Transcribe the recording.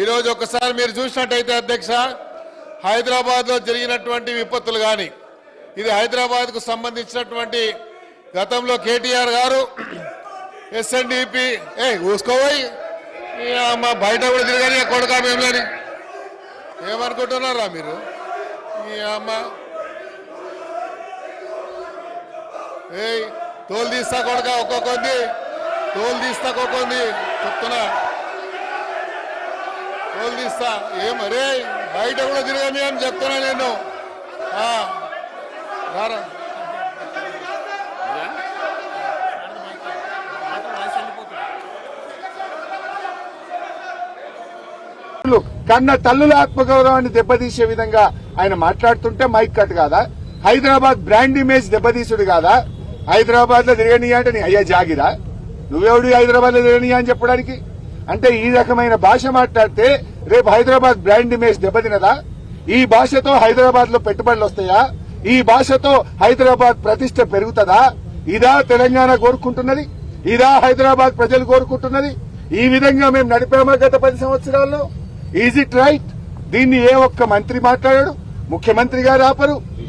ఈరోజు ఒకసారి మీరు చూసినట్టయితే అధ్యక్ష, హైదరాబాద్లో జరిగినటువంటి విపత్తులు కానీ, ఇది హైదరాబాద్కు సంబంధించినటువంటి గతంలో కేటీఆర్ గారు ఎస్ఎన్డిపి ఊసుకోపోయి మా బయట కూడా తిరగని కొడుకా మేమని ఏమనుకుంటున్నారా మీరు? ఈ అమ్మ తోలు తీస్తా కొడుక ఒక్కొక్కంది, తోలు తీస్తా ఒక్కొక్కంది చెప్తున్నా, తోలు తీస్తా ఏమరే బయట కూడా తిరగని అని చెప్తున్నా నేను. రారా కన్న తల్లుల ఆత్మగౌరవాన్ని దెబ్బతీసే విధంగా ఆయన మాట్లాడుతుంటే మైక్ కట్ కాదా? హైదరాబాద్ బ్రాండ్ ఇమేజ్ దెబ్బతీసుడు కాదా? హైదరాబాద్ లో తిరగనియా అంటే నీ అయ్యా జాగిరా? నువ్వెవడు హైదరాబాద్ లో తిరగనియా అని చెప్పడానికి? అంటే ఈ రకమైన భాష మాట్లాడితే రేపు హైదరాబాద్ బ్రాండ్ ఇమేజ్ దెబ్బతినదా? ఈ భాషతో హైదరాబాద్ లో పెట్టుబడులు వస్తాయా? ఈ భాషతో హైదరాబాద్ ప్రతిష్ట పెరుగుతుందా? ఇదా తెలంగాణ కోరుకుంటున్నది? ఇదా హైదరాబాద్ ప్రజలు కోరుకుంటున్నది? ఈ విధంగా మేము నడిపామా గత 10 సంవత్సరాల్లో? Is it right? దీన్ని ఏ ఒక్క మంత్రి మాట్లాడాడు? ముఖ్యమంత్రి గారు ఆపరు,